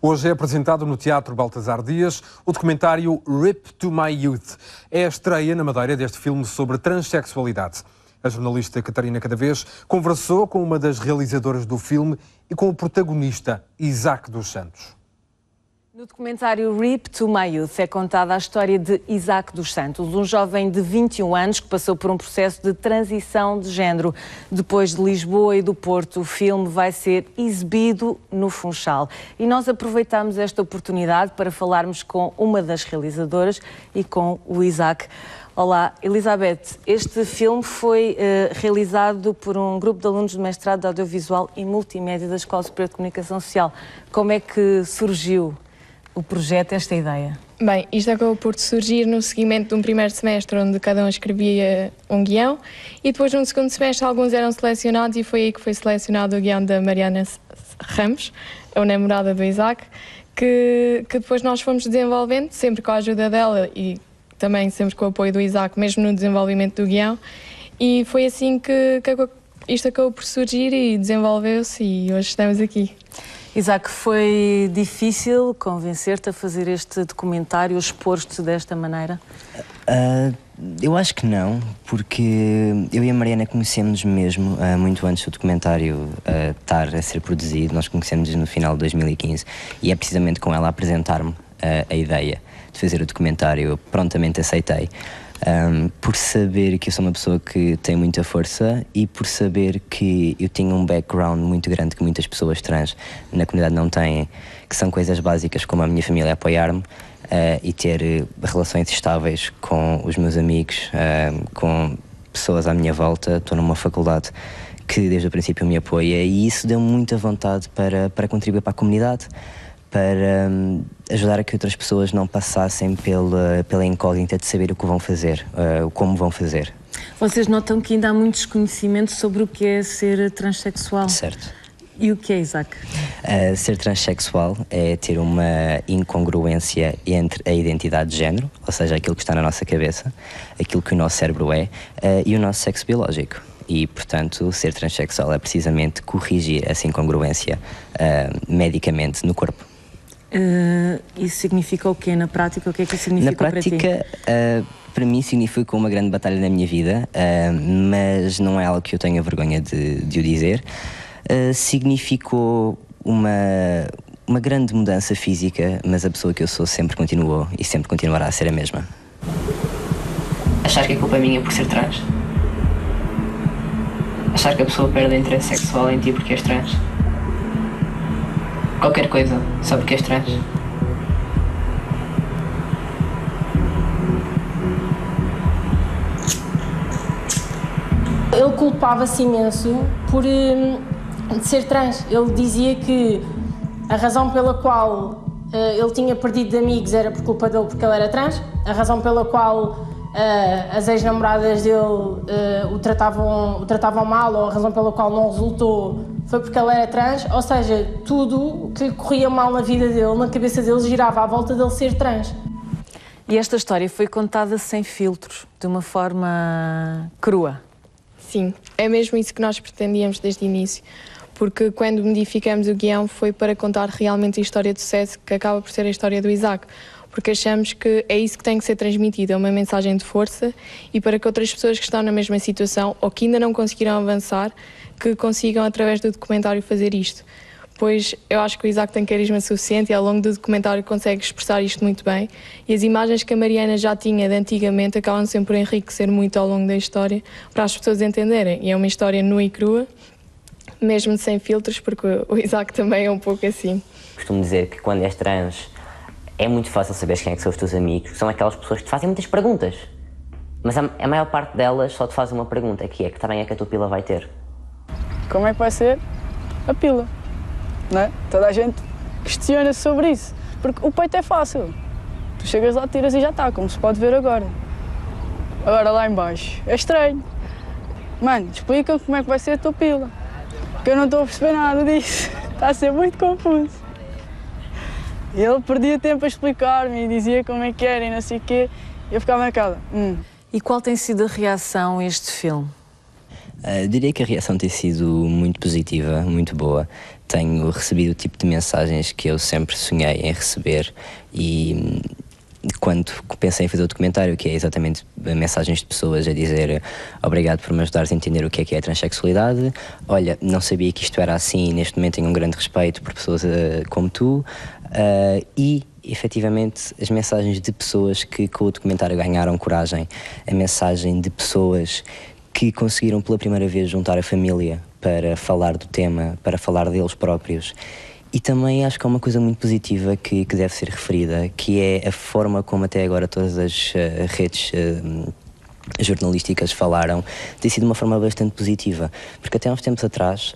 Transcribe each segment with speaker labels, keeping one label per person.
Speaker 1: Hoje é apresentado no Teatro Baltasar Dias o documentário RIP to My Youth. É a estreia na Madeira deste filme sobre transexualidade. A jornalista Catarina Cadavés conversou com uma das realizadoras do filme e com o protagonista, Isaac dos Santos.
Speaker 2: No documentário RIP to My Youth é contada a história de Isaac dos Santos, um jovem de 21 anos que passou por um processo de transição de género. Depois de Lisboa e do Porto, o filme vai ser exibido no Funchal. E nós aproveitamos esta oportunidade para falarmos com uma das realizadoras e com o Isaac. Olá, Elizabeth. Este filme foi realizado por um grupo de alunos do mestrado de Audiovisual e Multimédia da Escola Superior de Comunicação Social. Como é que surgiu o projeto, esta ideia?
Speaker 3: Bem, isto acabou por surgir no seguimento de um primeiro semestre onde cada um escrevia um guião e depois no segundo semestre alguns eram selecionados e foi aí que foi selecionado o guião da Mariana Ramos, a namorada do Isaac, que depois nós fomos desenvolvendo, sempre com a ajuda dela e também sempre com o apoio do Isaac, mesmo no desenvolvimento do guião, e foi assim que isto acabou por surgir e desenvolveu-se e hoje estamos aqui.
Speaker 2: Isaac, foi difícil convencer-te a fazer este documentário, expor-te desta maneira?
Speaker 4: Eu acho que não, porque eu e a Mariana conhecemos mesmo muito antes do documentário estar a ser produzido. Nós conhecemos no final de 2015 e é precisamente com ela a apresentar-me a ideia de fazer o documentário. Eu prontamente aceitei. Por saber que eu sou uma pessoa que tem muita força e por saber que eu tenho um background muito grande que muitas pessoas trans na comunidade não têm, que são coisas básicas como a minha família apoiar-me e ter relações estáveis com os meus amigos, com pessoas à minha volta. Estou numa faculdade que desde o princípio me apoia e isso deu muita vontade para contribuir para a comunidade, para ajudar a que outras pessoas não passassem pela incógnita de saber o que vão fazer, como vão fazer.
Speaker 2: Vocês notam que ainda há muito desconhecimento sobre o que é ser transexual.
Speaker 4: Certo.
Speaker 2: E o que é, Isaac?
Speaker 4: Ser transexual é ter uma incongruência entre a identidade de género, ou seja, aquilo que está na nossa cabeça, aquilo que o nosso cérebro é, e o nosso sexo biológico. E, portanto, ser transexual é precisamente corrigir essa incongruência medicamente no corpo.
Speaker 2: Isso significa o quê na prática? O que é que isso significa para ti?
Speaker 4: Na prática, para mim significou uma grande batalha na minha vida, mas não é algo que eu tenha vergonha de o dizer. Significou uma grande mudança física, mas a pessoa que eu sou sempre continuou e sempre continuará a ser a mesma.
Speaker 5: Achar que a culpa é minha por ser trans? Achar que a pessoa perde interesse sexual em ti porque és trans? Qualquer coisa, só porque és trans?
Speaker 6: Ele culpava-se imenso por de ser trans. Ele dizia que a razão pela qual ele tinha perdido de amigos era por culpa dele porque ele era trans, a razão pela qual as ex-namoradas dele o tratavam mal, ou a razão pela qual não resultou foi porque ele era trans, ou seja, tudo o que lhe corria mal na vida dele, na cabeça dele, girava à volta dele ser trans.
Speaker 2: E esta história foi contada sem filtros, de uma forma crua.
Speaker 3: Sim, é mesmo isso que nós pretendíamos desde o início, porque quando modificamos o guião foi para contar realmente a história de sucesso que acaba por ser a história do Isaac, porque achamos que é isso que tem que ser transmitido, é uma mensagem de força e para que outras pessoas que estão na mesma situação ou que ainda não conseguiram avançar, que consigam através do documentário fazer isto. Pois eu acho que o Isaac tem carisma suficiente e ao longo do documentário consegue expressar isto muito bem e as imagens que a Mariana já tinha de antigamente acabam sempre por enriquecer muito ao longo da história para as pessoas entenderem. E é uma história nua e crua, mesmo sem filtros, porque o Isaac também é um pouco assim.
Speaker 7: Costumo dizer que quando és trans é muito fácil saber quem é que são os teus amigos, são aquelas pessoas que te fazem muitas perguntas, mas a maior parte delas só te faz uma pergunta, que é que tamanho é que a tua pila vai ter?
Speaker 8: Como é que vai ser a pila? Não é? Toda a gente questiona-se sobre isso, porque o peito é fácil. Tu chegas lá, tiras e já está, como se pode ver agora. Agora lá em baixo é estranho. Mano, explica como é que vai ser a tua pila, porque eu não estou a perceber nada disso. Está a ser muito confuso. E ele perdia tempo a explicar-me e dizia como é que era e não sei o quê. E eu ficava naquela.
Speaker 2: E qual tem sido a reação a este filme?
Speaker 4: Diria que a reação tem sido muito positiva, muito boa. Tenho recebido o tipo de mensagens que eu sempre sonhei em receber e quando pensei em fazer o documentário, que é exatamente mensagens de pessoas a dizer obrigado por me ajudares a entender o que é a transexualidade, olha, não sabia que isto era assim e neste momento tenho um grande respeito por pessoas como tu, e efetivamente as mensagens de pessoas que com o documentário ganharam coragem, a mensagem de pessoas que conseguiram pela primeira vez juntar a família para falar do tema, para falar deles próprios. E também acho que há uma coisa muito positiva que deve ser referida, que é a forma como até agora todas as redes jornalísticas falaram, tem sido uma forma bastante positiva, porque até há uns tempos atrás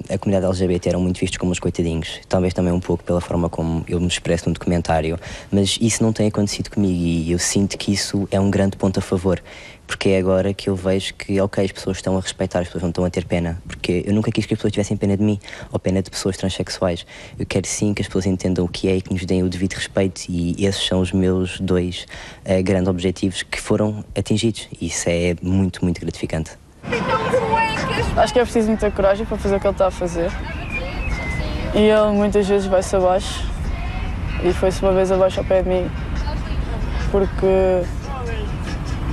Speaker 4: a comunidade LGBT eram muito vistos como os coitadinhos, talvez também um pouco pela forma como eu me expresso no documentário, mas isso não tem acontecido comigo e eu sinto que isso é um grande ponto a favor, porque é agora que eu vejo que, ok, as pessoas estão a respeitar, as pessoas não estão a ter pena, porque eu nunca quis que as pessoas tivessem pena de mim, ou pena de pessoas transexuais. Eu quero sim que as pessoas entendam o que é e que nos deem o devido respeito, e esses são os meus dois grandes objetivos que foram atingidos, e isso é muito, muito gratificante.
Speaker 8: Acho que é preciso muita coragem para fazer o que ele está a fazer, e ele muitas vezes vai-se abaixo, e foi-se uma vez abaixo ao pé de mim, porque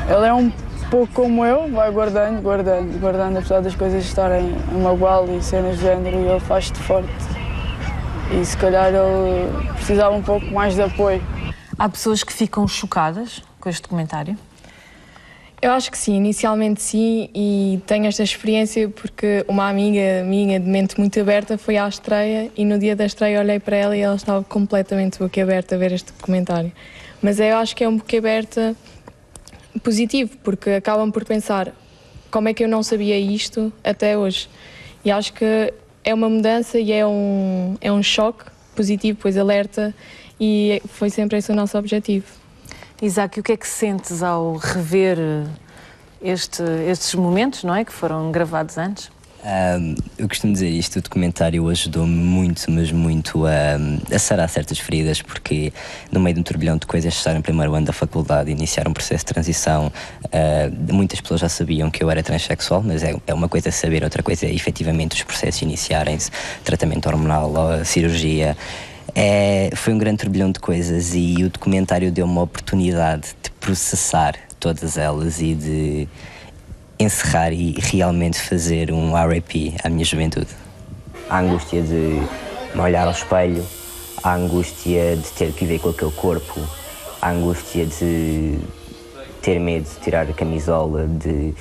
Speaker 8: ele é um pouco como eu, vai guardando, apesar das coisas estarem a magoá-lo e cenas de género, e ele faz-te forte. E se calhar ele precisava um pouco mais de apoio.
Speaker 2: Há pessoas que ficam chocadas com este documentário?
Speaker 3: Eu acho que sim, inicialmente sim, e tenho esta experiência porque uma amiga minha de mente muito aberta foi à estreia e no dia da estreia olhei para ela e ela estava completamente boquiaberta a ver este documentário. Mas eu acho que é um boquiaberta positivo, porque acabam por pensar como é que eu não sabia isto até hoje. E acho que é uma mudança e é um choque positivo, pois alerta, e foi sempre esse o nosso objetivo.
Speaker 2: Isaac, o que é que sentes ao rever estes momentos, não é, que foram gravados antes?
Speaker 4: Eu costumo dizer isto, o documentário ajudou-me muito, mas muito a sarar certas feridas, porque no meio de um turbilhão de coisas, estar no primeiro ano da faculdade, iniciar um processo de transição, muitas pessoas já sabiam que eu era transexual, mas é uma coisa saber, outra coisa é efetivamente os processos iniciarem-se, tratamento hormonal, cirurgia. Foi um grande turbilhão de coisas e o documentário deu-me uma oportunidade de processar todas elas e de encerrar e realmente fazer um RIP à minha juventude.
Speaker 7: A angústia de me olhar ao espelho, a angústia de ter que viver com aquele corpo, a angústia de ter medo de tirar a camisola, de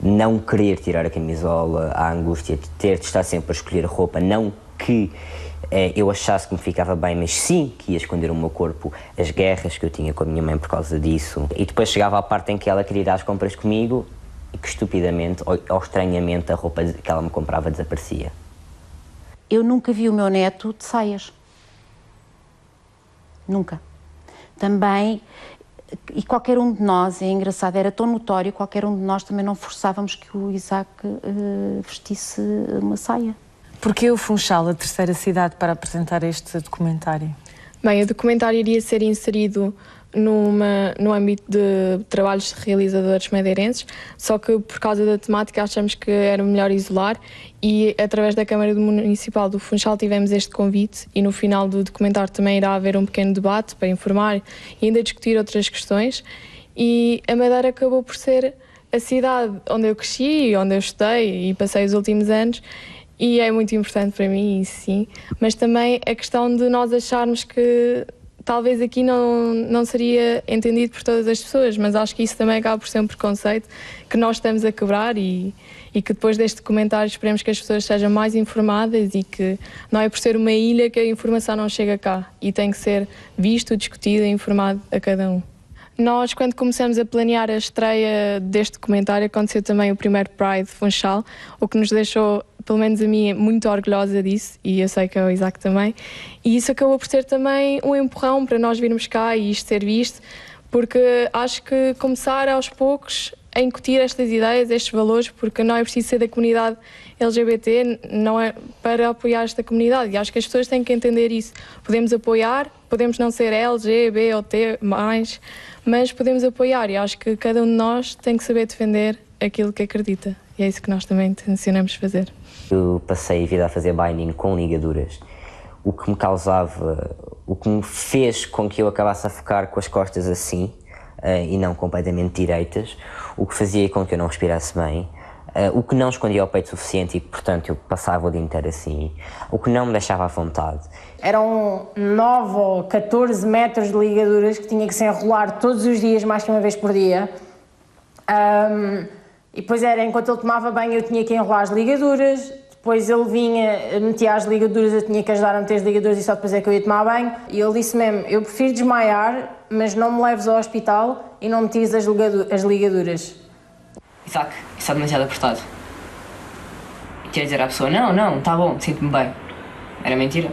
Speaker 7: não querer tirar a camisola, a angústia de ter de estar sempre a escolher a roupa, não que eu achasse que me ficava bem, mas sim que ia esconder o meu corpo, as guerras que eu tinha com a minha mãe por causa disso. E depois chegava à parte em que ela queria ir às compras comigo e que estupidamente ou estranhamente a roupa que ela me comprava desaparecia.
Speaker 9: Eu nunca vi o meu neto de saias. Nunca. Também, e qualquer um de nós, é engraçado, era tão notório, qualquer um de nós também não forçávamos que o Isaac vestisse uma saia.
Speaker 2: Porquê o Funchal, a terceira cidade, para apresentar este documentário?
Speaker 3: Bem, o documentário iria ser inserido no âmbito de trabalhos de realizadores madeirenses, só que por causa da temática achamos que era melhor isolar e através da Câmara Municipal do Funchal tivemos este convite e no final do documentário também irá haver um pequeno debate para informar e ainda discutir outras questões, e a Madeira acabou por ser a cidade onde eu cresci, onde eu estudei e passei os últimos anos. E é muito importante para mim, isso sim, mas também a questão de nós acharmos que talvez aqui não seria entendido por todas as pessoas, mas acho que isso também acaba por ser um preconceito que nós estamos a quebrar e que depois deste documentário esperemos que as pessoas sejam mais informadas e que não é por ser uma ilha que a informação não chega cá e tem que ser visto, discutido e informado a cada um. Nós, quando começamos a planear a estreia deste documentário, aconteceu também o primeiro Pride de Funchal, o que nos deixou, pelo menos a mim, muito orgulhosa disso, e eu sei que é o Isaac também, e isso acabou por ser também um empurrão para nós virmos cá e isto ser visto, porque acho que começar aos poucos a incutir estas ideias, estes valores, porque não é preciso ser da comunidade LGBT, não é para apoiar esta comunidade, e acho que as pessoas têm que entender isso. Podemos apoiar, podemos não ser L, G, B ou T+, mas podemos apoiar, e acho que cada um de nós tem que saber defender aquilo que acredita. E é isso que nós também tencionamos fazer.
Speaker 7: Eu passei a vida a fazer binding com ligaduras, o que me causava, o que me fez com que eu acabasse a ficar com as costas assim e não completamente direitas, o que fazia com que eu não respirasse bem, o que não escondia o peito suficiente e, portanto, eu passava o dia inteiro assim, o que não me deixava à vontade.
Speaker 6: Eram 9 ou 14 metros de ligaduras que tinha que se enrolar todos os dias, mais que uma vez por dia. E depois era, enquanto ele tomava banho, eu tinha que enrolar as ligaduras, depois ele vinha, metia as ligaduras, eu tinha que ajudar a meter as ligaduras e só depois é que eu ia tomar banho. E ele disse mesmo, eu prefiro desmaiar, mas não me leves ao hospital e não me tires as ligaduras.
Speaker 5: Isaac, isso está demasiado apertado. E quer dizer à pessoa, não, tá bom, sinto-me bem. Era mentira,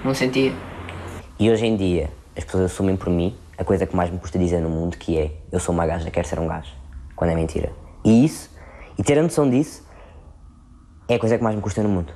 Speaker 5: não sentia.
Speaker 7: E hoje em dia, as pessoas assumem por mim a coisa que mais me custa dizer no mundo, que é, eu sou uma gaja, quero ser um gajo, quando é mentira. E isso, e ter a noção disso, é a coisa que mais me custa no mundo.